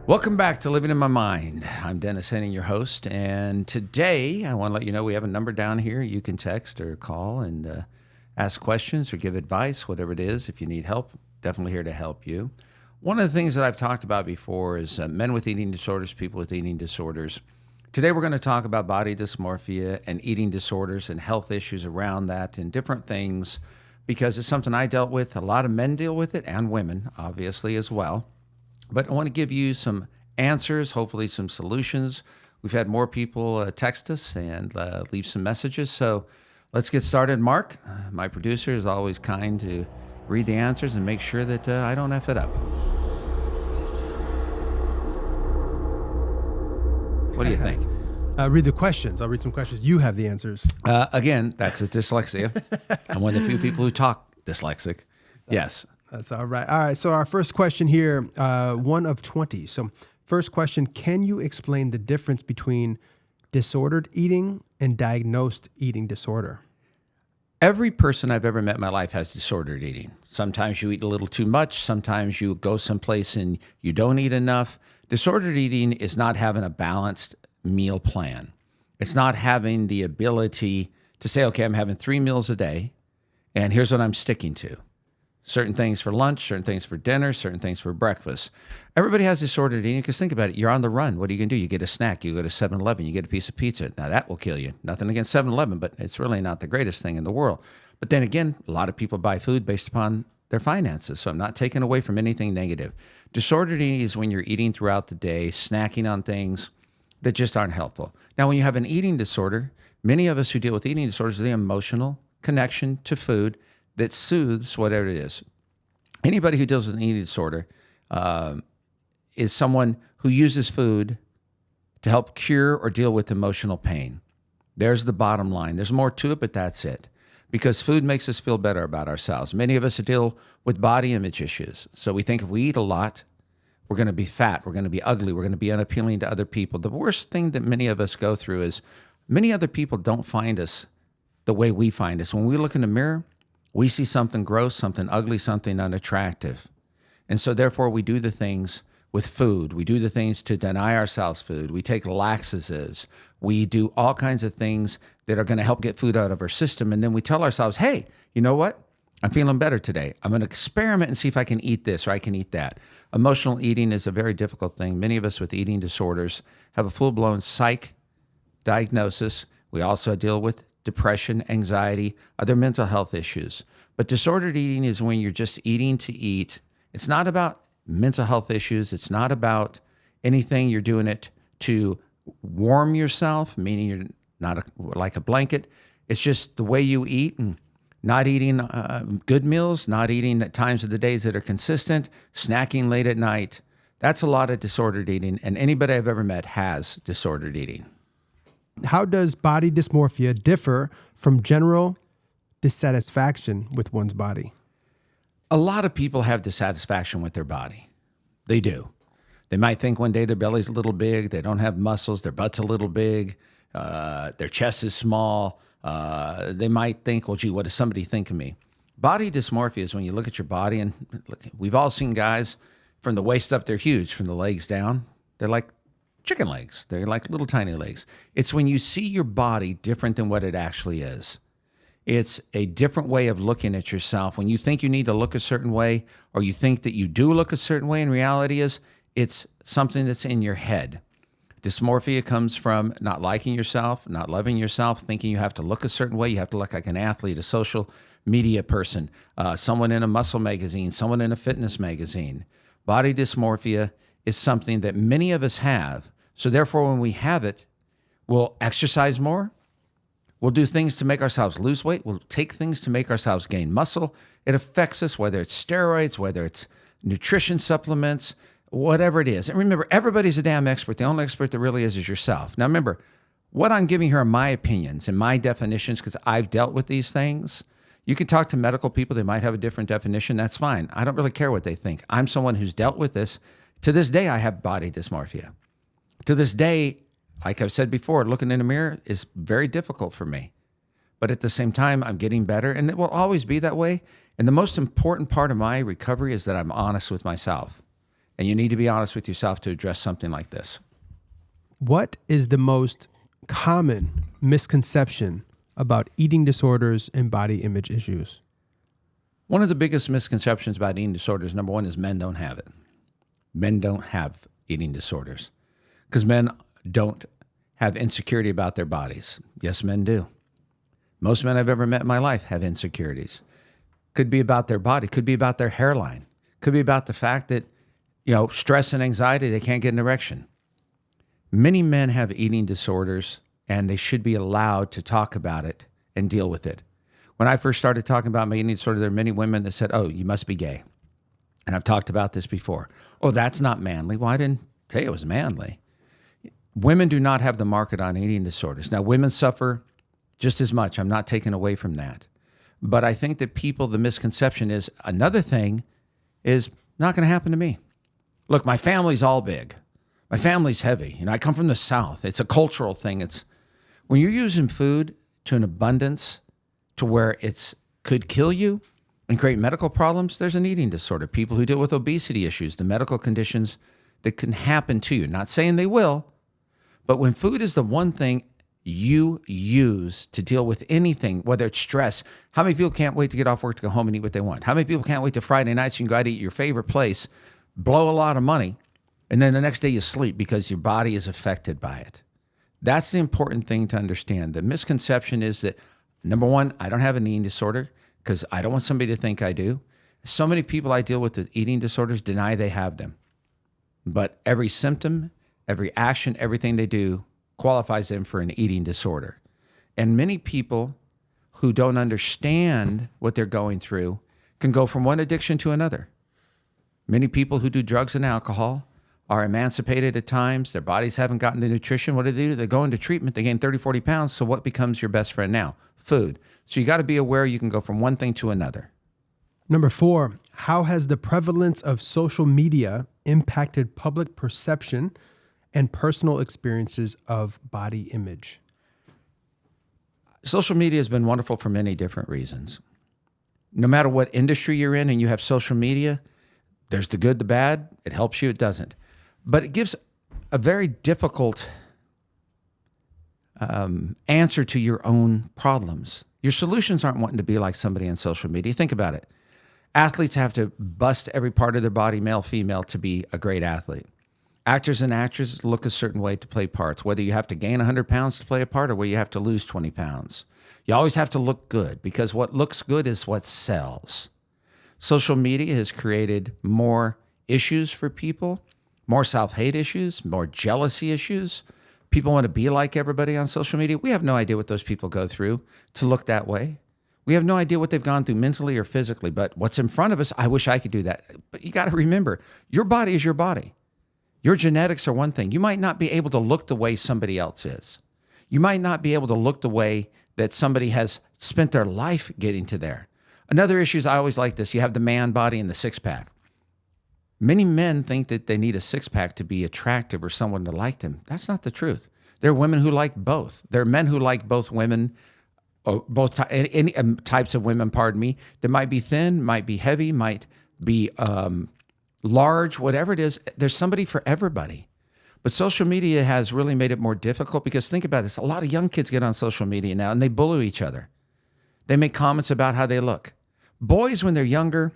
Welcome back to Living in My Mind. I'm Dennis Henning, your host, and today I want to let you know we have a number down here. You can text or call and ask questions or give advice, whatever it is. If you need help, definitely here to help you. One of the things that I've talked about before is men with eating disorders, people with eating disorders. Today we're going to talk about body dysmorphia and eating disorders and health issues around that and different things because it's something I dealt with. A lot of men deal with it and women, obviously, as well. But I want to give you some answers, hopefully some solutions. We've had more people text us and leave some messages. So let's get started. Mark, my producer, is always kind to read the answers and make sure that I don't F it up. What do you think? Read the questions. I'll read some questions. You have the answers. Again, that's his dyslexia. I'm one of the few people who talk dyslexic. Yes. That's all right. All right. So our first question here, one of 20. So first question, can you explain the difference between disordered eating and diagnosed eating disorder? Every person I've ever met in my life has disordered eating. Sometimes you eat a little too much. Sometimes you go someplace and you don't eat enough. Disordered eating is not having a balanced meal plan. It's not having the ability to say, okay, I'm having 3 meals a day, and here's what I'm sticking to. Certain things for lunch, certain things for dinner, certain things for breakfast. Everybody has disordered eating because think about it. You're on the run. What are you going to do? You get a snack. You go to 7-Eleven. You get a piece of pizza. Now, that will kill you. Nothing against 7-Eleven, but it's really not the greatest thing in the world. But then again, a lot of people buy food based upon their finances. So I'm not taking away from anything negative. Disordered eating is when you're eating throughout the day, snacking on things that just aren't helpful. Now, when you have an eating disorder, many of us who deal with eating disorders, the emotional connection to food that soothes whatever it is. Anybody who deals with an eating disorder is someone who uses food to help cure or deal with emotional pain. There's the bottom line. There's more to it, but that's it. Because food makes us feel better about ourselves. Many of us deal with body image issues. So we think if we eat a lot, we're going to be fat, we're going to be ugly, we're going to be unappealing to other people. The worst thing that many of us go through is many other people don't find us the way we find us. When we look in the mirror, we see something gross, something ugly, something unattractive. And so therefore we do the things with food. We do the things to deny ourselves food. We take laxatives. We do all kinds of things that are going to help get food out of our system. And then we tell ourselves, hey, you know what? I'm feeling better today. I'm going to experiment and see if I can eat this or I can eat that. Emotional eating is a very difficult thing. Many of us with eating disorders have a full-blown psych diagnosis. We also deal with depression, anxiety, other mental health issues. But disordered eating is when you're just eating to eat. It's not about mental health issues. It's not about anything. You're doing it to warm yourself, meaning you're not like a blanket. It's just the way you eat and not eating good meals, not eating at times of the days that are consistent, snacking late at night. That's a lot of disordered eating, and anybody I've ever met has disordered eating. How does body dysmorphia differ from general dissatisfaction with one's body? A lot of people have dissatisfaction with their body. They do. They might think one day their belly's a little big, they don't have muscles, their butt's a little big, their chest is small. They might think, well, gee, what does somebody think of me? Body dysmorphia is when you look at your body, and look, we've all seen guys from the waist up, they're huge. From the legs down, they're like chicken legs. They're like little tiny legs. It's when you see your body different than what it actually is. It's a different way of looking at yourself. When you think you need to look a certain way, or you think that you do look a certain way, in reality it's something that's in your head. Dysmorphia comes from not liking yourself, not loving yourself, thinking you have to look a certain way. You have to look like an athlete, a social media person, someone in a muscle magazine, someone in a fitness magazine. Body dysmorphia is something that many of us have. So therefore, when we have it, we'll exercise more. We'll do things to make ourselves lose weight. We'll take things to make ourselves gain muscle. It affects us, whether it's steroids, whether it's nutrition supplements, whatever it is. And remember, everybody's a damn expert. The only expert there really is yourself. Now remember, what I'm giving here are my opinions and my definitions because I've dealt with these things. You can talk to medical people. They might have a different definition. That's fine. I don't really care what they think. I'm someone who's dealt with this. To this day, I have body dysmorphia. To this day, like I've said before, looking in the mirror is very difficult for me. But at the same time, I'm getting better, and it will always be that way. And the most important part of my recovery is that I'm honest with myself. And you need to be honest with yourself to address something like this. What is the most common misconception about eating disorders and body image issues? One of the biggest misconceptions about eating disorders, number one, is men don't have it. Men don't have eating disorders because men don't have insecurity about their bodies. Yes, men do. Most men I've ever met in my life have insecurities. Could be about their body, could be about their hairline, could be about the fact that, stress and anxiety, they can't get an erection. Many men have eating disorders and they should be allowed to talk about it and deal with it. When I first started talking about my eating disorder, there were many women that said, "Oh, you must be gay." And I've talked about this before. "Oh, that's not manly." Well, I didn't say it was manly. Women do not have the market on eating disorders. Now, women suffer just as much. I'm not taking away from that. But I think that the misconception is another thing is not going to happen to me. Look, my family's all big. My family's heavy. I come from the South. It's a cultural thing. It's when you're using food to an abundance to where it could kill you and create medical problems, there's an eating disorder. People who deal with obesity issues, the medical conditions that can happen to you. Not saying they will, but when food is the one thing you use to deal with anything, whether it's stress, how many people can't wait to get off work to go home and eat what they want? How many people can't wait to Friday night so you can go out and eat at your favorite place, blow a lot of money, and then the next day you sleep because your body is affected by it? That's the important thing to understand. The misconception is that, number one, I don't have an eating disorder because I don't want somebody to think I do. So many people I deal with eating disorders deny they have them. But every symptom, every action, everything they do qualifies them for an eating disorder. And many people who don't understand what they're going through can go from one addiction to another. Many people who do drugs and alcohol are emancipated at times. Their bodies haven't gotten the nutrition. What do? They go into treatment. They gain 30, 40 pounds. So what becomes your best friend now? Food. So you got to be aware you can go from one thing to another. Number 4, how has the prevalence of social media impacted public perception and personal experiences of body image? Social media has been wonderful for many different reasons. No matter what industry you're in and you have social media, there's the good, the bad. It helps you, it doesn't. But it gives a very difficult answer to your own problems. Your solutions aren't wanting to be like somebody on social media. Think about it. Athletes have to bust every part of their body, male, female, to be a great athlete. Actors and actresses look a certain way to play parts, whether you have to gain 100 pounds to play a part or whether you have to lose 20 pounds. You always have to look good because what looks good is what sells. Social media has created more issues for people, more self-hate issues, more jealousy issues. People want to be like everybody on social media. We have no idea what those people go through to look that way. We have no idea what they've gone through mentally or physically, but what's in front of us, I wish I could do that. But you got to remember, your body is your body. Your genetics are one thing. You might not be able to look the way somebody else is. You might not be able to look the way that somebody has spent their life getting to there. Another issue is I always like this. You have the man body and the six-pack. Many men think that they need a six-pack to be attractive or someone to like them. That's not the truth. There are women who like both. There are men who like both women, or both any types of women, pardon me, that might be thin, might be heavy, might be large, whatever it is. There's somebody for everybody. But social media has really made it more difficult because think about this. A lot of young kids get on social media now and they bully each other. They make comments about how they look. Boys, when they're younger,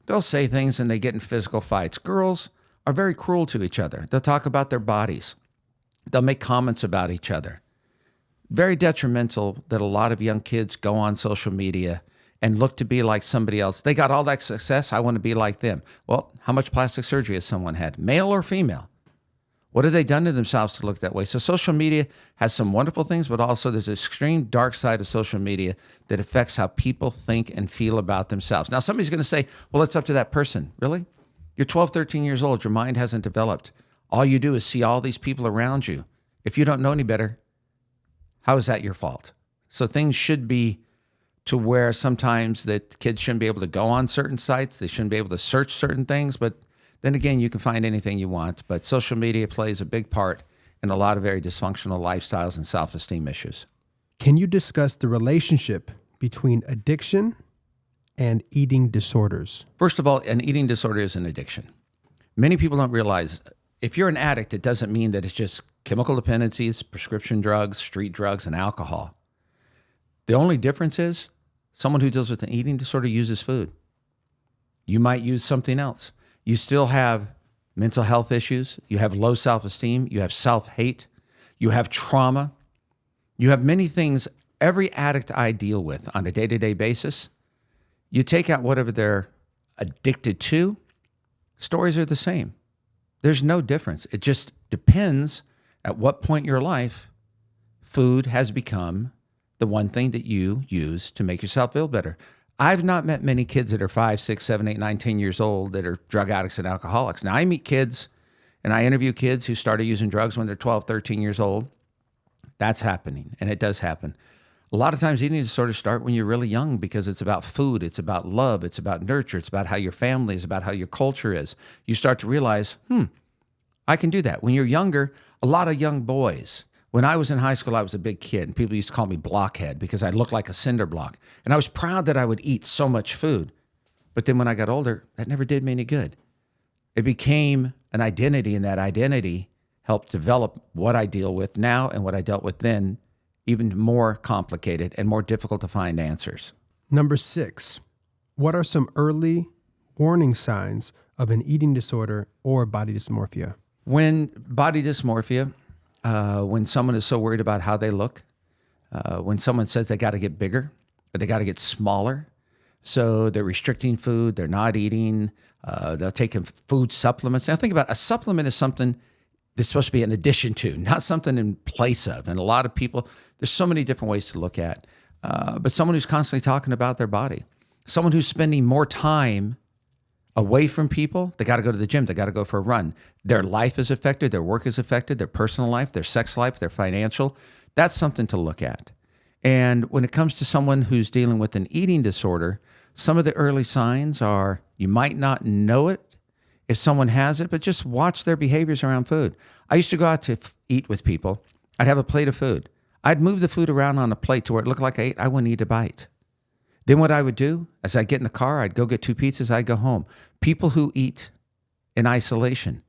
they'll say things and they get in physical fights. Girls are very cruel to each other. They'll talk about their bodies. They'll make comments about each other. Very detrimental that a lot of young kids go on social media and look to be like somebody else. They got all that success. I want to be like them. Well, how much plastic surgery has someone had, male or female? What have they done to themselves to look that way? So social media has some wonderful things, but also there's an extreme dark side of social media that affects how people think and feel about themselves. Now, somebody's going to say, well, it's up to that person. Really? You're 12, 13 years old. Your mind hasn't developed. All you do is see all these people around you. If you don't know any better, how is that your fault? So things should be to where sometimes that kids shouldn't be able to go on certain sites. They shouldn't be able to search certain things, but then again, you can find anything you want, but social media plays a big part in a lot of very dysfunctional lifestyles and self-esteem issues. Can you discuss the relationship between addiction and eating disorders? First of all, an eating disorder is an addiction. Many people don't realize if you're an addict, it doesn't mean that it's just chemical dependencies, prescription drugs, street drugs, and alcohol. The only difference is someone who deals with an eating disorder uses food. You might use something else. You still have mental health issues. You have low self-esteem. You have self-hate. You have trauma. You have many things every addict I deal with on a day-to-day basis. You take out whatever they're addicted to, stories are the same. There's no difference. It just depends at what point in your life food has become the one thing that you use to make yourself feel better. I've not met many kids that are 5, 6, 7, 8, 9, 10 years old that are drug addicts and alcoholics. Now, I meet kids and I interview kids who started using drugs when they're 12, 13 years old. That's happening, and it does happen. A lot of times eating disorders start when you're really young because it's about food, it's about love, it's about nurture, it's about how your family is, about how your culture is. You start to realize, I can do that. When you're younger, a lot of young boys, when I was in high school, I was a big kid, and people used to call me blockhead because I looked like a cinder block. And I was proud that I would eat so much food. But then when I got older, that never did me any good. It became an identity, and that identity helped develop what I deal with now and what I dealt with then, even more complicated and more difficult to find answers. Number 6, what are some early warning signs of an eating disorder or body dysmorphia? When body dysmorphia, when someone is so worried about how they look, when someone says they got to get bigger, or they got to get smaller, so they're restricting food, they're not eating, they're taking food supplements. Now think about a supplement is something that's supposed to be in addition to, not something in place of. And a lot of people, there's so many different ways to look at, but someone who's constantly talking about their body, someone who's spending more time away from people, they got to go to the gym, they got to go for a run. Their life is affected, their work is affected, their personal life, their sex life, their financial. That's something to look at. And when it comes to someone who's dealing with an eating disorder, some of the early signs are you might not know it if someone has it, but just watch their behaviors around food. I used to go out to eat with people. I'd have a plate of food. I'd move the food around on a plate to where it looked like I ate. I wouldn't eat a bite. Then what I would do, as I get in the car, I'd go get 2 pizzas, I'd go home. People who eat in isolation.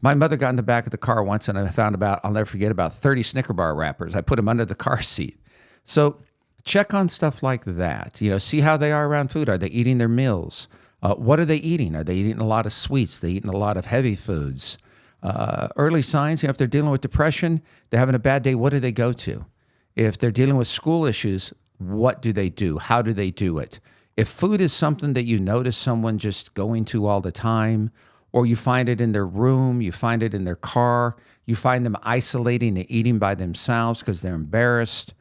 My mother got in the back of the car once and I found I'll never forget, about 30 Snicker bar wrappers. I put them under the car seat. So check on stuff like that. See how they are around food. Are they eating their meals? What are they eating? Are they eating a lot of sweets? Are they eating a lot of heavy foods? Early signs, if they're dealing with depression, they're having a bad day, what do they go to? If they're dealing with school issues, what do they do? How do they do it? If food is something that you notice someone just going to all the time, or you find it in their room, you find it in their car, you find them isolating and eating by themselves because they're embarrassed,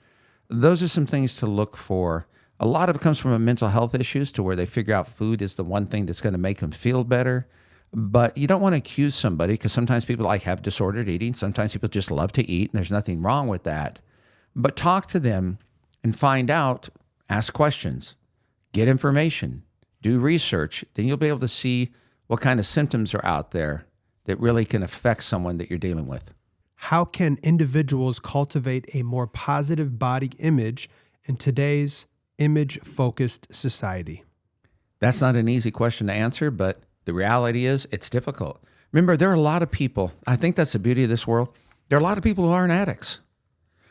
those are some things to look for. A lot of it comes from a mental health issues to where they figure out food is the one thing that's going to make them feel better. But you don't want to accuse somebody because sometimes people have disordered eating. Sometimes people just love to eat, and there's nothing wrong with that. But talk to them and find out, ask questions, get information, do research. Then you'll be able to see what kind of symptoms are out there that really can affect someone that you're dealing with. How can individuals cultivate a more positive body image in today's image-focused society? That's not an easy question to answer, but the reality is it's difficult. Remember, there are a lot of people, I think that's the beauty of this world, there are a lot of people who aren't addicts.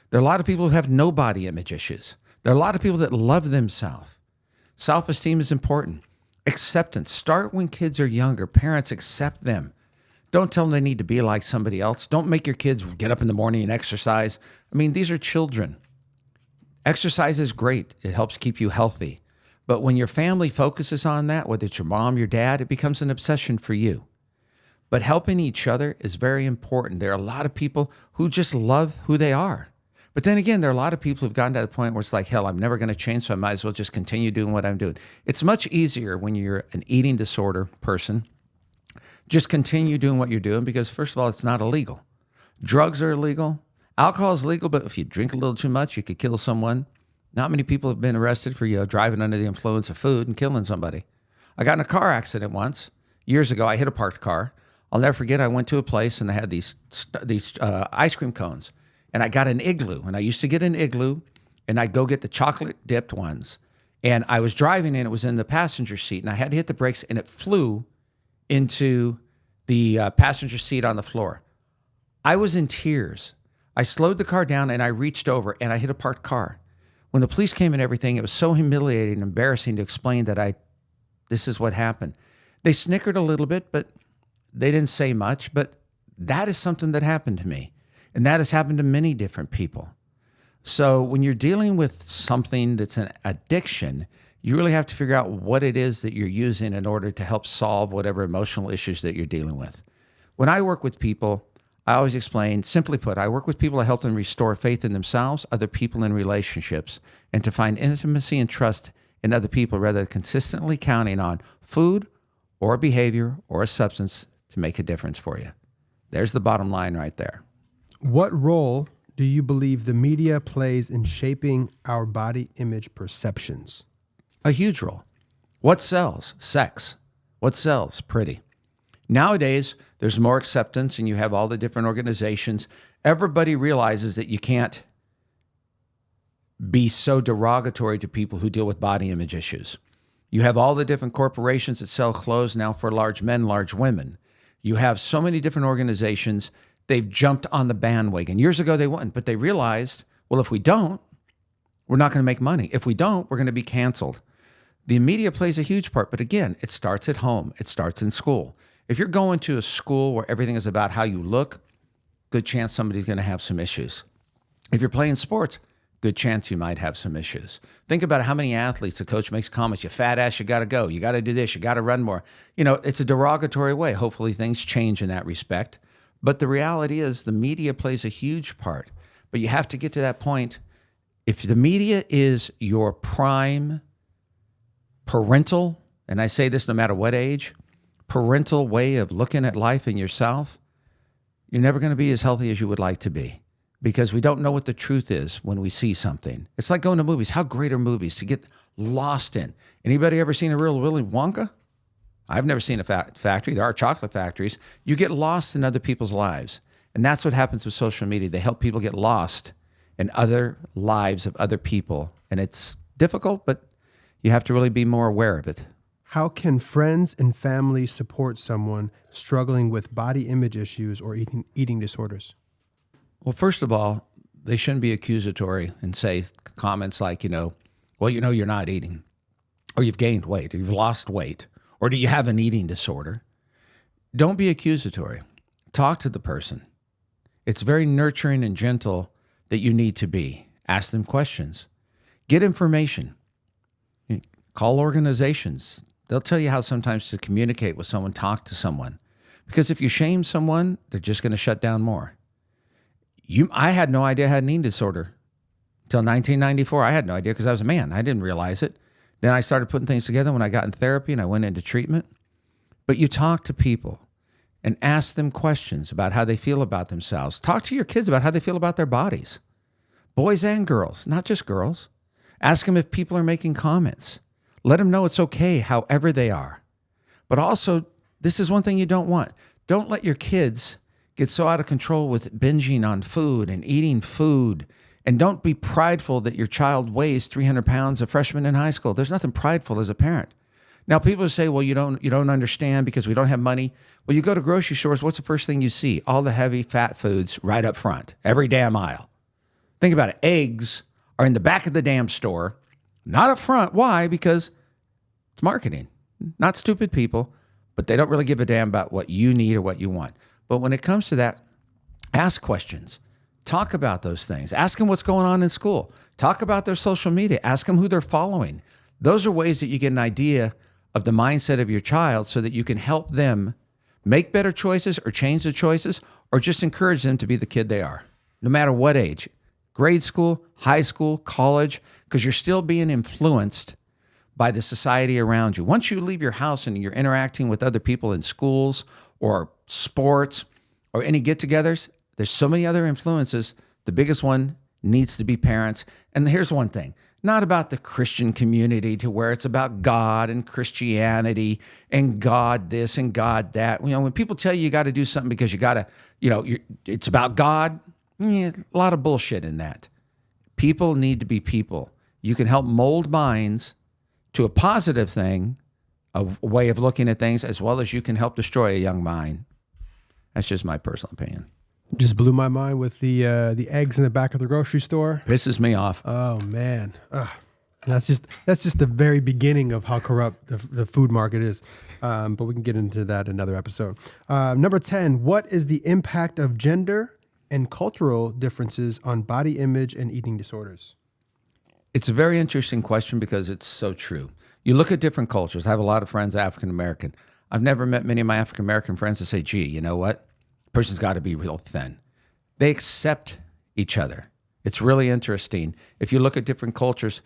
There are a lot of people who have no body image issues. There are a lot of people that love themselves. Self-esteem is important. Acceptance. Start when kids are younger. Parents, accept them. Don't tell them they need to be like somebody else. Don't make your kids get up in the morning and exercise. These are children. Exercise is great. It helps keep you healthy. But when your family focuses on that, whether it's your mom, your dad, it becomes an obsession for you. But helping each other is very important. There are a lot of people who just love who they are. But then again, there are a lot of people who've gotten to the point where it's like, hell, I'm never going to change, so I might as well just continue doing what I'm doing. It's much easier when you're an eating disorder person. Just continue doing what you're doing because, first of all, it's not illegal. Drugs are illegal. Alcohol is legal, but if you drink a little too much, you could kill someone. Not many people have been arrested for driving under the influence of food and killing somebody. I got in a car accident once. Years ago, I hit a parked car. I'll never forget, I went to a place and they had these ice cream cones. And I got an Igloo. And I used to get an Igloo, and I'd go get the chocolate-dipped ones. And I was driving, and it was in the passenger seat, and I had to hit the brakes, and it flew into the passenger seat on the floor. I was in tears. I slowed the car down and I reached over and I hit a parked car. When the police came and everything, it was so humiliating and embarrassing to explain that this is what happened. They snickered a little bit, but they didn't say much. But that is something that happened to me. And that has happened to many different people. So when you're dealing with something that's an addiction, you really have to figure out what it is that you're using in order to help solve whatever emotional issues that you're dealing with. When I work with people, I always explain, simply put, I work with people to help them restore faith in themselves, other people, and relationships, and to find intimacy and trust in other people rather than consistently counting on food or behavior or a substance to make a difference for you. There's the bottom line right there. What role do you believe the media plays in shaping our body image perceptions? A huge role. What sells? Sex. What sells? Pretty. Nowadays, there's more acceptance and you have all the different organizations. Everybody realizes that you can't be so derogatory to people who deal with body image issues. You have all the different corporations that sell clothes now for large men, large women. You have so many different organizations. They've jumped on the bandwagon. Years ago, they wouldn't, but they realized, well, if we don't, we're not going to make money. If we don't, we're going to be canceled. The media plays a huge part, but again, it starts at home. It starts in school. If you're going to a school where everything is about how you look, good chance somebody's going to have some issues. If you're playing sports, good chance you might have some issues. Think about how many athletes the coach makes comments, you fat ass, you got to go. You got to do this. You got to run more. It's a derogatory way. Hopefully things change in that respect. But the reality is the media plays a huge part. But you have to get to that point. If the media is your prime parental, and I say this no matter what age, parental way of looking at life and yourself, you're never going to be as healthy as you would like to be because we don't know what the truth is when we see something. It's like going to movies. How great are movies to get lost in? Anybody ever seen a real Willy Wonka? I've never seen a factory. There are chocolate factories. You get lost in other people's lives. And that's what happens with social media. They help people get lost in other lives of other people. And it's difficult, but you have to really be more aware of it. How can friends and family support someone struggling with body image issues or eating disorders? Well, first of all, they shouldn't be accusatory and say comments like, you're not eating, or you've gained weight, or you've lost weight, or do you have an eating disorder? Don't be accusatory. Talk to the person. It's very nurturing and gentle that you need to be. Ask them questions. Get information. Call organizations. They'll tell you how sometimes to communicate with someone, talk to someone. Because if you shame someone, they're just going to shut down more. I had no idea I had an eating disorder until 1994. I had no idea because I was a man. I didn't realize it. Then I started putting things together when I got in therapy and I went into treatment. But you talk to people and ask them questions about how they feel about themselves. Talk to your kids about how they feel about their bodies. Boys and girls, not just girls. Ask them if people are making comments. Let them know it's okay however they are. But also, this is one thing you don't want. Don't let your kids get so out of control with binging on food and eating food. And don't be prideful that your child weighs 300 pounds, a freshman in high school. There's nothing prideful as a parent. Now, people say, well, you don't understand because we don't have money. Well, you go to grocery stores, what's the first thing you see? All the heavy fat foods right up front, every damn aisle. Think about it. Eggs are in the back of the damn store, not up front. Why? Because it's marketing. Not stupid people, but they don't really give a damn about what you need or what you want. But when it comes to that, ask questions. Talk about those things. Ask them what's going on in school. Talk about their social media. Ask them who they're following. Those are ways that you get an idea of the mindset of your child so that you can help them make better choices or change the choices or just encourage them to be the kid they are, no matter what age. Grade school, high school, college, because you're still being influenced by the society around you. Once you leave your house and you're interacting with other people in schools or sports or any get-togethers, there's so many other influences. The biggest one needs to be parents. And here's one thing, not about the Christian community to where it's about God and Christianity and God this and God that. When people tell you got to do something because you got to, it's about God, a lot of bullshit in that. People need to be people. You can help mold minds to a positive thing, a way of looking at things, as well as you can help destroy a young mind. That's just my personal opinion. Just blew my mind with the eggs in the back of the grocery store. Pisses me off. Oh man, that's just the very beginning of how corrupt the food market is. But we can get into that in another episode. Number 10, what is the impact of gender and cultural differences on body image and eating disorders? It's a very interesting question because it's so true. You look at different cultures. I have a lot of friends, African American. I've never met many of my African American friends that say, gee, you know what? Person's got to be real thin. They accept each other. It's really interesting. If you look at different cultures,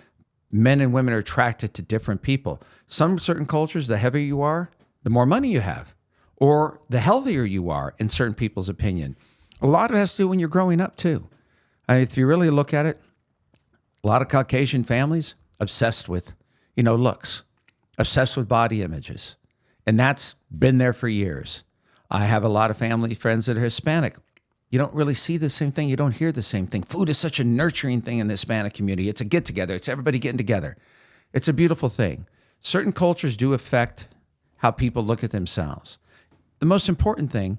men and women are attracted to different people. Some certain cultures, the heavier you are, the more money you have, or the healthier you are in certain people's opinion. A lot of it has to do when you're growing up too. If you really look at it, a lot of Caucasian families obsessed with, looks, obsessed with body images. And that's been there for years. I have a lot of family friends that are Hispanic. You don't really see the same thing. You don't hear the same thing. Food is such a nurturing thing in the Hispanic community. It's a get together. It's everybody getting together. It's a beautiful thing. Certain cultures do affect how people look at themselves. The most important thing,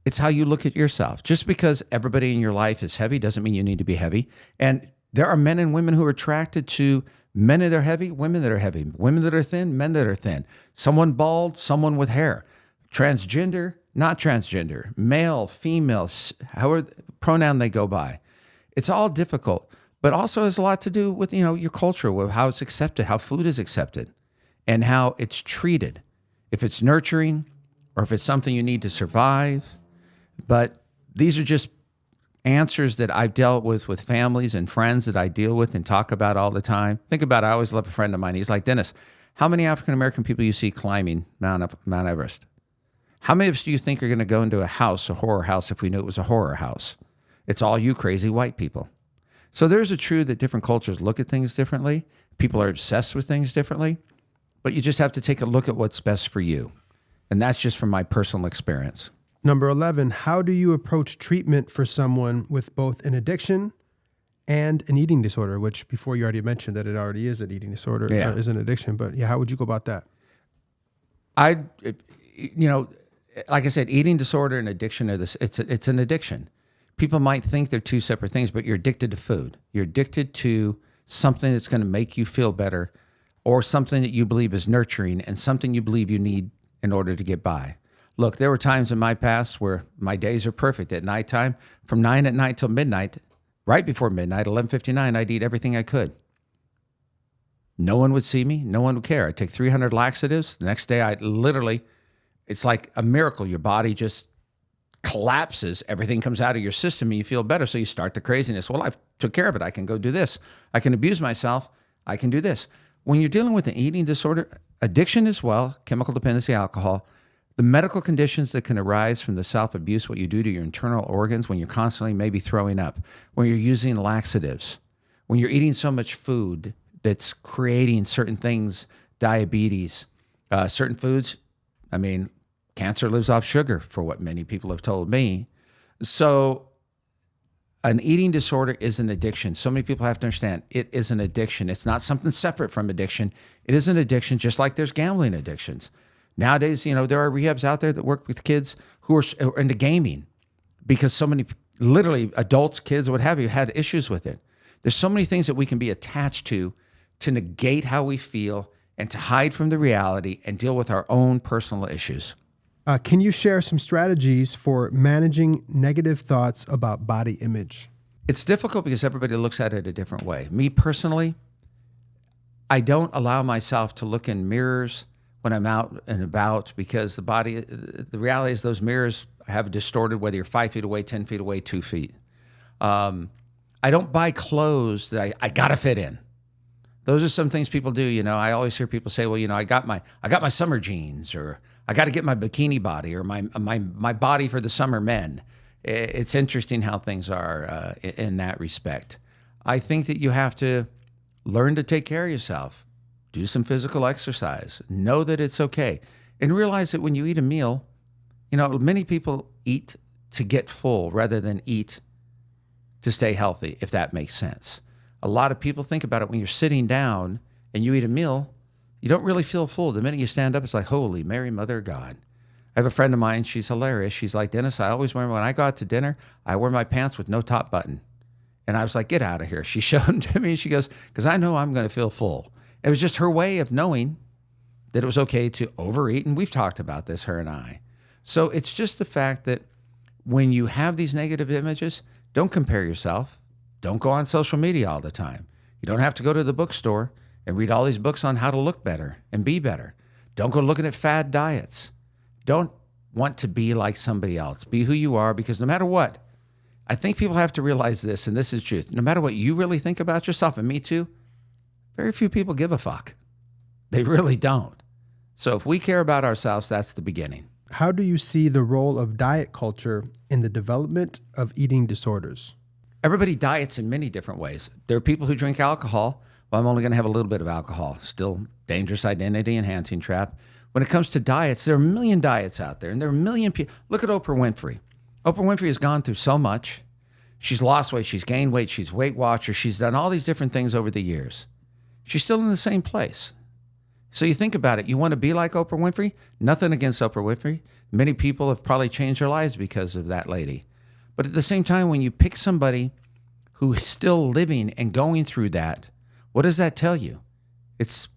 it's how you look at yourself. Just because everybody in your life is heavy doesn't mean you need to be heavy. And there are men and women who are attracted to men that are heavy, women that are heavy, women that are thin, men that are thin, someone bald, someone with hair, transgender, not transgender, male, female, however pronoun they go by. It's all difficult, but also has a lot to do with, your culture, with how it's accepted, how food is accepted, and how it's treated. If it's nurturing or if it's something you need to survive. But these are just answers that I've dealt with families and friends that I deal with and talk about all the time. Think about it. I always love a friend of mine. He's like, Dennis, how many African-American people you see climbing Mount Everest? How many of us do you think are going to go into a house, a horror house, if we knew it was a horror house? It's all you crazy white people. So there's a truth that different cultures look at things differently. People are obsessed with things differently. But you just have to take a look at what's best for you. And that's just from my personal experience. Number 11, how do you approach treatment for someone with both an addiction and an eating disorder, which before you already mentioned that it already is an eating disorder, is an addiction. But yeah, how would you go about that? Like I said, eating disorder and addiction are this. It's an addiction. People might think they're two separate things, but you're addicted to food. You're addicted to something that's going to make you feel better, or something that you believe is nurturing and something you believe you need in order to get by. Look, there were times in my past where my days are perfect. At nighttime, from 9 at night till midnight, right before midnight, 11:59, I'd eat everything I could. No one would see me. No one would care. I'd take 300 laxatives. The next day, it's like a miracle. Your body just collapses. Everything comes out of your system and you feel better. So you start the craziness. Well, I took care of it. I can go do this. I can abuse myself. I can do this. When you're dealing with an eating disorder, addiction as well, chemical dependency, alcohol, the medical conditions that can arise from the self-abuse, what you do to your internal organs when you're constantly maybe throwing up, when you're using laxatives, when you're eating so much food that's creating certain things, diabetes, certain foods. Cancer lives off sugar, for what many people have told me. So an eating disorder is an addiction. So many people have to understand it is an addiction. It's not something separate from addiction. It is an addiction, just like there's gambling addictions. Nowadays, there are rehabs out there that work with kids who are into gaming because so many, literally adults, kids, what have you, had issues with it. There's so many things that we can be attached to negate how we feel and to hide from the reality and deal with our own personal issues. Can you share some strategies for managing negative thoughts about body image? It's difficult because everybody looks at it a different way. Me personally, I don't allow myself to look in mirrors when I'm out and about because the reality is those mirrors have distorted whether you're 5 feet away, 10 feet away, 2 feet. I don't buy clothes that I gotta fit in. Those are some things people do. I always hear people say, well, I got my summer jeans, or I got to get my bikini body, or my body for the summer men. It's interesting how things are in that respect. I think that you have to learn to take care of yourself, do some physical exercise, know that it's okay, and realize that when you eat a meal, many people eat to get full rather than eat to stay healthy, if that makes sense. A lot of people think about it when you're sitting down and you eat a meal, you don't really feel full. The minute you stand up, it's like, holy Mary, Mother of God. I have a friend of mine, she's hilarious. She's like, Dennis, I always wear, when I go out to dinner, I wear my pants with no top button. And I was like, get out of here. She showed them to me. She goes, because I know I'm going to feel full. It was just her way of knowing that it was okay to overeat. And we've talked about this, her and I. So it's just the fact that when you have these negative images, don't compare yourself. Don't go on social media all the time. You don't have to go to the bookstore and read all these books on how to look better and be better. Don't go looking at fad diets. Don't want to be like somebody else. Be who you are, because no matter what, I think people have to realize this, and this is truth. No matter what you really think about yourself, and me too, very few people give a fuck. They really don't. So if we care about ourselves, that's the beginning. How do you see the role of diet culture in the development of eating disorders? Everybody diets in many different ways. There are people who drink alcohol. Well, I'm only going to have a little bit of alcohol. Still dangerous identity enhancing trap. When it comes to diets, there are a million diets out there, and there are a million people. Look at Oprah Winfrey. Oprah Winfrey has gone through so much. She's lost weight, she's gained weight, she's Weight Watcher, she's done all these different things over the years. She's still in the same place. So you think about it. You want to be like Oprah Winfrey? Nothing against Oprah Winfrey. Many people have probably changed their lives because of that lady. But at the same time, when you pick somebody who is still living and going through that, what does that tell you? It's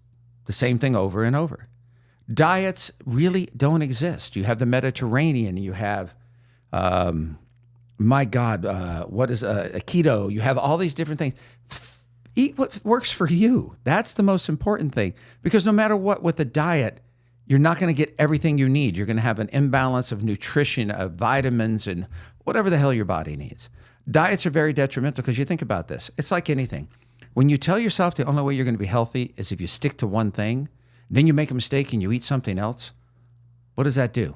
the same thing over and over. Diets really don't exist. You have the Mediterranean. You have, what is a keto? You have all these different things. Eat what works for you. That's the most important thing. Because no matter what with the diet, you're not going to get everything you need. You're going to have an imbalance of nutrition, of vitamins, and whatever the hell your body needs. Diets are very detrimental because you think about this. It's like anything. When you tell yourself the only way you're going to be healthy is if you stick to one thing, then you make a mistake and you eat something else, what does that do?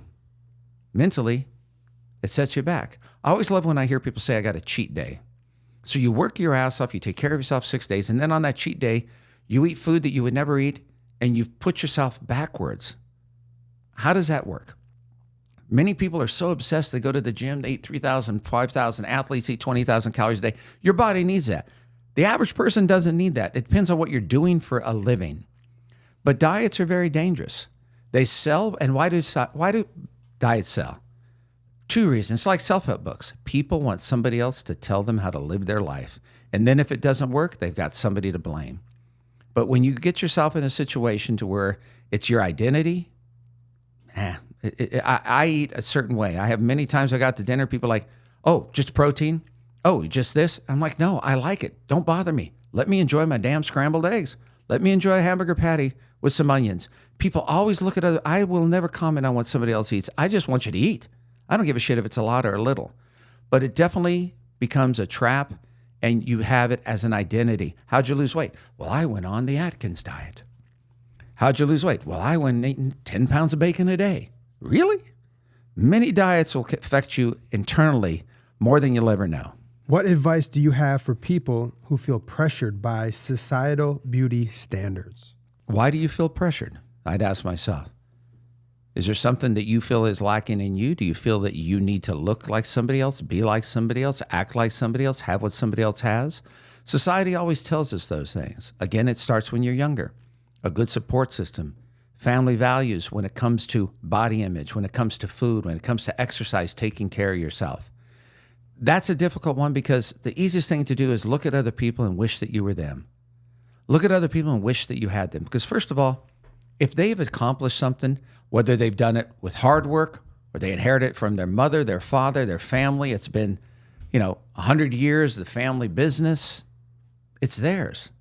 Mentally, it sets you back. I always love when I hear people say, I got a cheat day. So you work your ass off, you take care of yourself 6 days, and then on that cheat day, you eat food that you would never eat, and you've put yourself backwards. How does that work? Many people are so obsessed, they go to the gym, they eat 3,000, 5,000, athletes eat 20,000 calories a day. Your body needs that. The average person doesn't need that. It depends on what you're doing for a living. But diets are very dangerous. They sell, and why do diets sell? 2 reasons. It's like self-help books. People want somebody else to tell them how to live their life. And then if it doesn't work, they've got somebody to blame. But when you get yourself in a situation to where it's your identity, I eat a certain way. I have many times I got to dinner, people are like, oh, just protein? Oh, just this? I'm like, no, I like it. Don't bother me. Let me enjoy my damn scrambled eggs. Let me enjoy a hamburger patty with some onions. People always look at other. I will never comment on what somebody else eats. I just want you to eat. I don't give a shit if it's a lot or a little. But it definitely becomes a trap, and you have it as an identity. How'd you lose weight? Well, I went on the Atkins diet. How'd you lose weight? Well, I went eating 10 pounds of bacon a day. Really? Many diets will affect you internally more than you'll ever know. What advice do you have for people who feel pressured by societal beauty standards? Why do you feel pressured? I'd ask myself. Is there something that you feel is lacking in you? Do you feel that you need to look like somebody else, be like somebody else, act like somebody else, have what somebody else has? Society always tells us those things. Again, it starts when you're younger. A good support system, family values when it comes to body image, when it comes to food, when it comes to exercise, taking care of yourself. That's a difficult one because the easiest thing to do is look at other people and wish that you were them. Look at other people and wish that you had them. Because first of all, if they've accomplished something, whether they've done it with hard work or they inherit it from their mother, their father, their family, it's been, 100 years, the family business, it's theirs.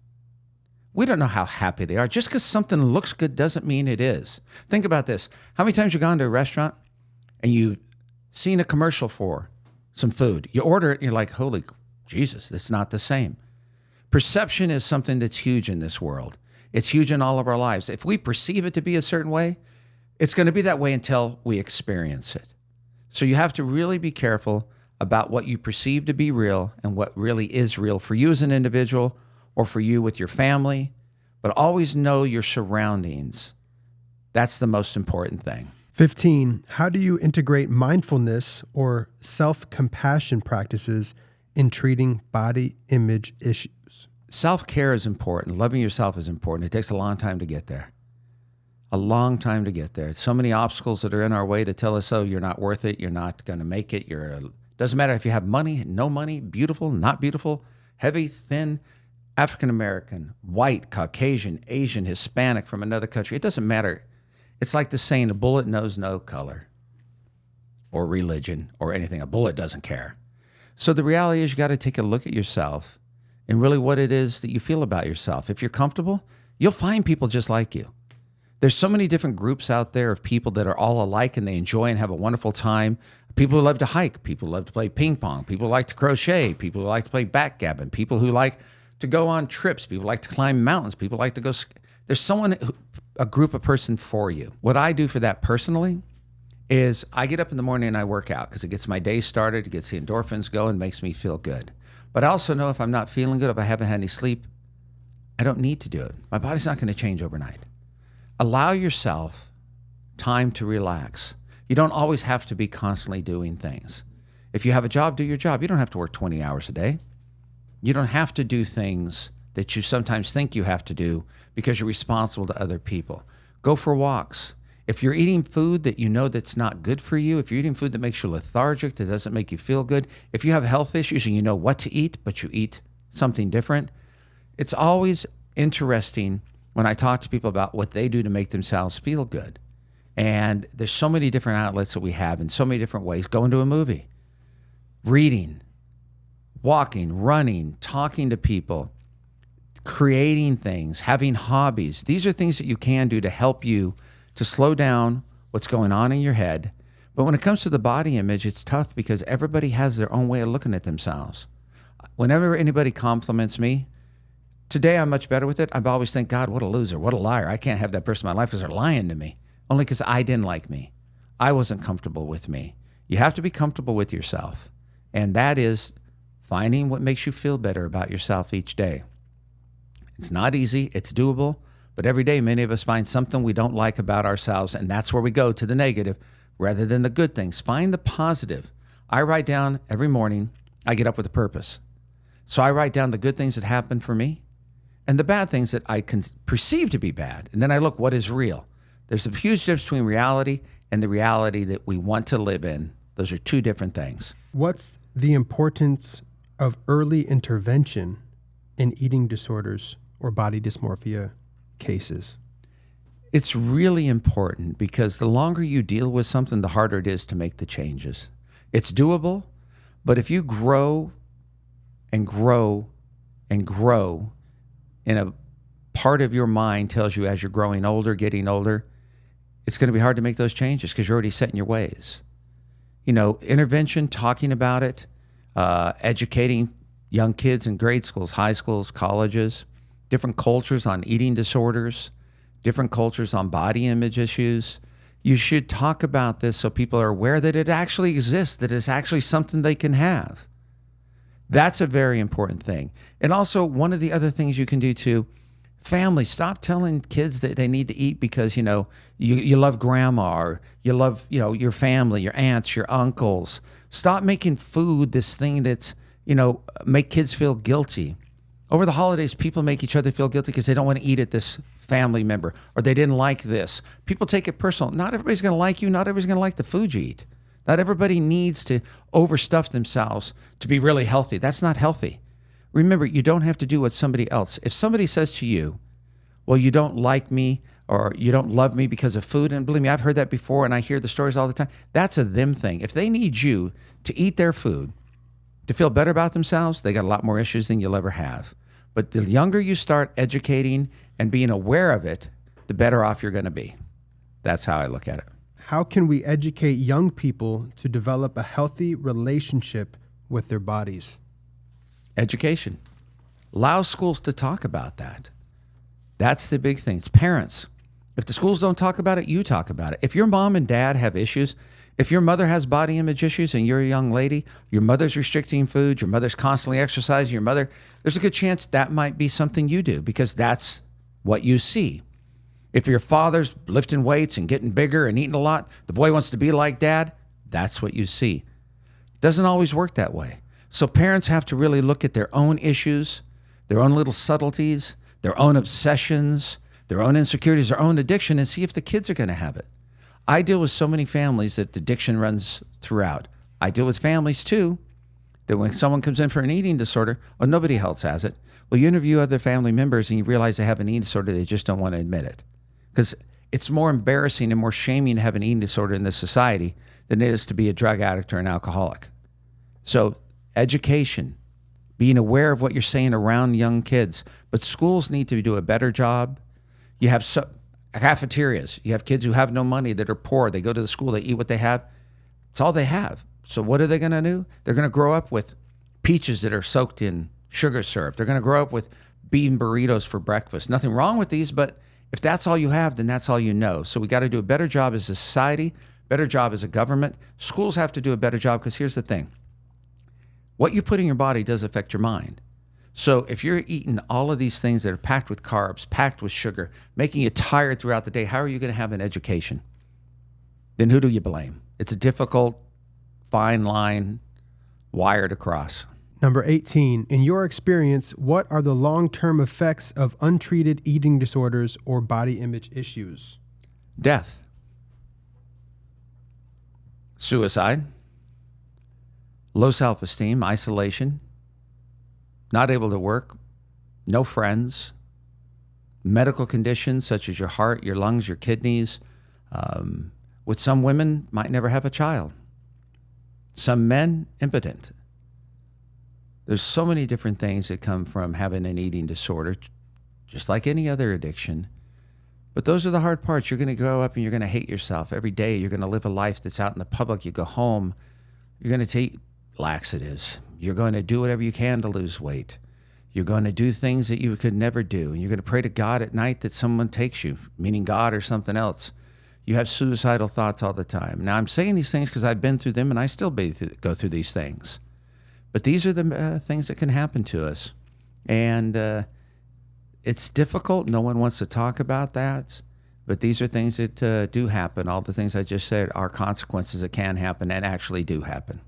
We don't know how happy they are. Just because something looks good doesn't mean it is. Think about this. How many times you've gone to a restaurant and you've seen a commercial for some food? You order it and you're like, holy Jesus, it's not the same. Perception is something that's huge in this world. It's huge in all of our lives. If we perceive it to be a certain way, it's going to be that way until we experience it. So you have to really be careful about what you perceive to be real and what really is real for you as an individual or for you with your family. But always know your surroundings. That's the most important thing. 15, how do you integrate mindfulness or self-compassion practices in treating body image issues? Self-care is important. Loving yourself is important. It takes a long time to get there. A long time to get there. So many obstacles that are in our way to tell us, oh, you're not worth it. You're not going to make it. Doesn't matter if you have money, no money, beautiful, not beautiful, heavy, thin, African American, white, Caucasian, Asian, Hispanic from another country. It doesn't matter. It's like the saying, a bullet knows no color or religion or anything. A bullet doesn't care. So the reality is you got to take a look at yourself and really what it is that you feel about yourself. If you're comfortable, you'll find people just like you. There's so many different groups out there of people that are all alike and they enjoy and have a wonderful time. People who love to hike, people who love to play ping pong, people who like to crochet, people who like to play backgammon, people who like to go on trips, people who like to climb mountains, people who like to go. There's a group of person for you. What I do for that personally is I get up in the morning and I work out because it gets my day started, it gets the endorphins going, makes me feel good. But I also know if I'm not feeling good, if I haven't had any sleep, I don't need to do it. My body's not going to change overnight. Allow yourself time to relax. You don't always have to be constantly doing things. If you have a job, do your job. You don't have to work 20 hours a day. You don't have to do things that you sometimes think you have to do because you're responsible to other people. Go for walks. If you're eating food that you know that's not good for you, if you're eating food that makes you lethargic, that doesn't make you feel good, if you have health issues and you know what to eat, but you eat something different, it's always interesting when I talk to people about what they do to make themselves feel good. And there's so many different outlets that we have in so many different ways. Going to a movie, reading, walking, running, talking to people, creating things, having hobbies. These are things that you can do to help you to slow down what's going on in your head. But when it comes to the body image, it's tough because everybody has their own way of looking at themselves. Whenever anybody compliments me, today I'm much better with it. I always think, God, what a loser, what a liar. I can't have that person in my life because they're lying to me. Only because I didn't like me. I wasn't comfortable with me. You have to be comfortable with yourself. And that is finding what makes you feel better about yourself each day. It's not easy. It's doable. But every day, many of us find something we don't like about ourselves. And that's where we go to the negative rather than the good things. Find the positive. I write down every morning, I get up with a purpose. So I write down the good things that happen for me and the bad things that I can perceive to be bad. And then I look what is real. There's a huge difference between reality and the reality that we want to live in. Those are two different things. What's the importance of early intervention in eating disorders or body dysmorphia cases? It's really important because the longer you deal with something, the harder it is to make the changes. It's doable, but if you grow and grow and grow, and a part of your mind tells you as you're growing older, getting older, it's going to be hard to make those changes because you're already set in your ways. You know, intervention, talking about it, educating young kids in grade schools, high schools, colleges, different cultures on eating disorders, different cultures on body image issues. You should talk about this so people are aware that it actually exists, that it's actually something they can have. That's a very important thing. And also, one of the other things you can do too, family, stop telling kids that they need to eat because, you love grandma or you love, your family, your aunts, your uncles. Stop making food this thing that's, make kids feel guilty. Over the holidays, people make each other feel guilty because they don't want to eat at this family member or they didn't like this. People take it personal. Not everybody's going to like you. Not everybody's going to like the food you eat. Not everybody needs to overstuff themselves to be really healthy. That's not healthy. Remember, you don't have to do what somebody else. If somebody says to you, well, you don't like me or you don't love me because of food, and believe me, I've heard that before and I hear the stories all the time. That's a them thing. If they need you to eat their food to feel better about themselves, they got a lot more issues than you'll ever have. But the younger you start educating and being aware of it, the better off you're going to be. That's how I look at it. How can we educate young people to develop a healthy relationship with their bodies? Education. Allow schools to talk about that. That's the big thing. It's parents. If the schools don't talk about it, you talk about it. If your mom and dad have issues, if your mother has body image issues and you're a young lady, your mother's restricting food, your mother's constantly exercising, there's a good chance that might be something you do because that's what you see. If your father's lifting weights and getting bigger and eating a lot, the boy wants to be like dad, that's what you see. Doesn't always work that way. So parents have to really look at their own issues, their own little subtleties, their own obsessions, their own insecurities, their own addiction, and see if the kids are going to have it. I deal with so many families that addiction runs throughout. I deal with families too, that when someone comes in for an eating disorder, well, nobody else has it. Well, you interview other family members and you realize they have an eating disorder, they just don't want to admit it. Because it's more embarrassing and more shaming to have an eating disorder in this society than it is to be a drug addict or an alcoholic. So education, being aware of what you're saying around young kids. But schools need to do a better job. You have cafeterias. You have kids who have no money that are poor. They go to the school, they eat what they have. It's all they have. So what are they going to do? They're going to grow up with peaches that are soaked in sugar syrup. They're going to grow up with bean burritos for breakfast. Nothing wrong with these, but if that's all you have, then that's all you know. So we got to do a better job as a society, better job as a government. Schools have to do a better job because here's the thing. What you put in your body does affect your mind. So if you're eating all of these things that are packed with carbs, packed with sugar, making you tired throughout the day, how are you going to have an education? Then who do you blame? It's a difficult, fine line wired across. Number 18, in your experience, what are the long-term effects of untreated eating disorders or body image issues? Death. Suicide. Low self-esteem, isolation, not able to work, no friends, medical conditions such as your heart, your lungs, your kidneys. With some women, might never have a child. Some men, impotent. There's so many different things that come from having an eating disorder, just like any other addiction. But those are the hard parts. You're going to grow up and you're going to hate yourself every day. You're going to live a life that's out in the public. You go home, you're going to take laxatives. You're going to do whatever you can to lose weight. You're going to do things that you could never do. And you're going to pray to God at night that someone takes you, meaning God or something else. You have suicidal thoughts all the time. Now, I'm saying these things because I've been through them and I still go through these things. But these are the things that can happen to us. And it's difficult. No one wants to talk about that. But these are things that do happen. All the things I just said are consequences that can happen and actually do happen.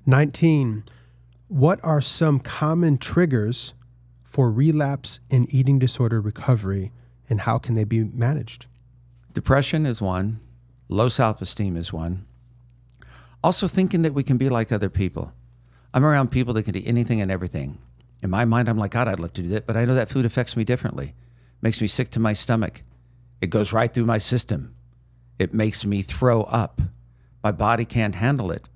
19, what are some common triggers for relapse in eating disorder recovery, and how can they be managed? Depression is one. Low self-esteem is one. Also thinking that we can be like other people. I'm around people that can do anything and everything. In my mind, I'm like, God, I'd love to do that, but I know that food affects me differently. Makes me sick to my stomach. It goes right through my system. It makes me throw up. My body can't handle it.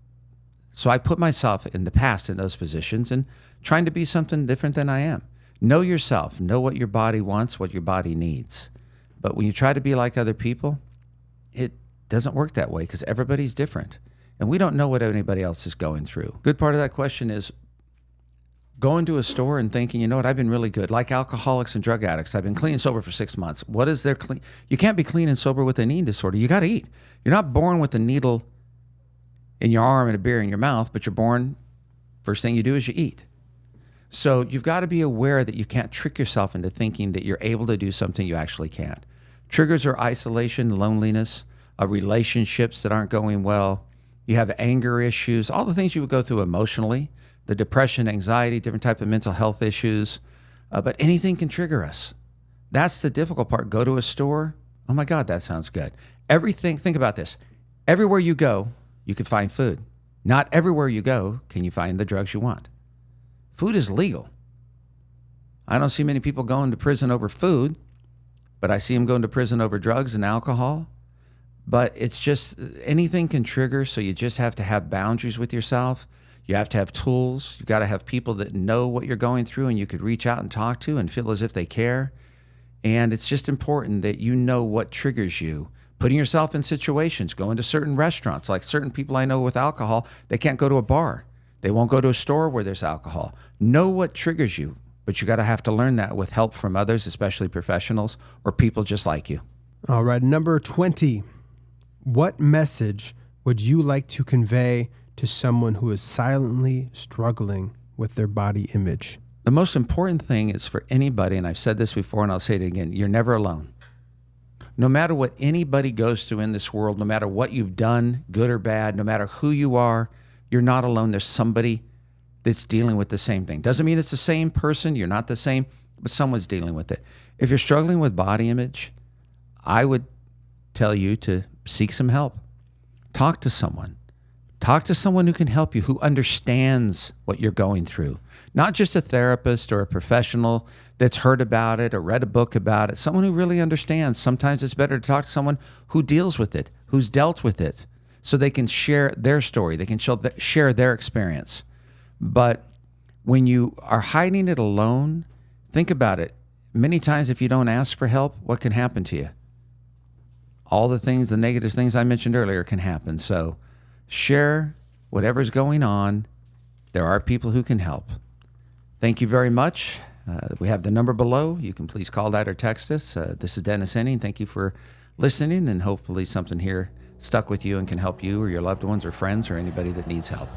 So I put myself in the past in those positions and trying to be something different than I am. Know yourself. Know what your body wants, what your body needs. But when you try to be like other people, it doesn't work that way because everybody's different. And we don't know what anybody else is going through. Good part of that question is going to a store and thinking, you know what, I've been really good. Like alcoholics and drug addicts, I've been clean and sober for 6 months. What is their clean? You can't be clean and sober with an eating disorder. You got to eat. You're not born with a needle in your arm and a beer in your mouth, but you're born, first thing you do is you eat. So you've got to be aware that you can't trick yourself into thinking that you're able to do something you actually can't. Triggers are isolation, loneliness, relationships that aren't going well. You have anger issues, all the things you would go through emotionally, the depression, anxiety, different type of mental health issues. But anything can trigger us. That's the difficult part. Go to a store. Oh my God, that sounds good. Everything, think about this. Everywhere you go, you can find food. Not everywhere you go can you find the drugs you want. Food is legal. I don't see many people going to prison over food, but I see them going to prison over drugs and alcohol. But it's just anything can trigger, so you just have to have boundaries with yourself. You have to have tools. You got to have people that know what you're going through and you could reach out and talk to and feel as if they care. And it's just important that you know what triggers you. Putting yourself in situations, going to certain restaurants, like certain people I know with alcohol, they can't go to a bar. They won't go to a store where there's alcohol. Know what triggers you, but you got to have to learn that with help from others, especially professionals or people just like you. All right, number 20. What message would you like to convey to someone who is silently struggling with their body image? The most important thing is for anybody, and I've said this before and I'll say it again, you're never alone. No matter what anybody goes through in this world, no matter what you've done, good or bad, no matter who you are, you're not alone. There's somebody that's dealing with the same thing. Doesn't mean it's the same person. You're not the same, but someone's dealing with it. If you're struggling with body image, I would tell you to seek some help. Talk to someone. Talk to someone who can help you, who understands what you're going through. Not just a therapist or a professional that's heard about it or read a book about it. Someone who really understands. Sometimes it's better to talk to someone who deals with it, who's dealt with it, so they can share their story. They can share their experience. But when you are hiding it alone, think about it. Many times if you don't ask for help, what can happen to you? All the things, the negative things I mentioned earlier can happen. So share whatever's going on. There are people who can help. Thank you very much. We have the number below. You can please call that or text us. This is Dennis Henning. Thank you for listening, and hopefully something here stuck with you and can help you or your loved ones or friends or anybody that needs help.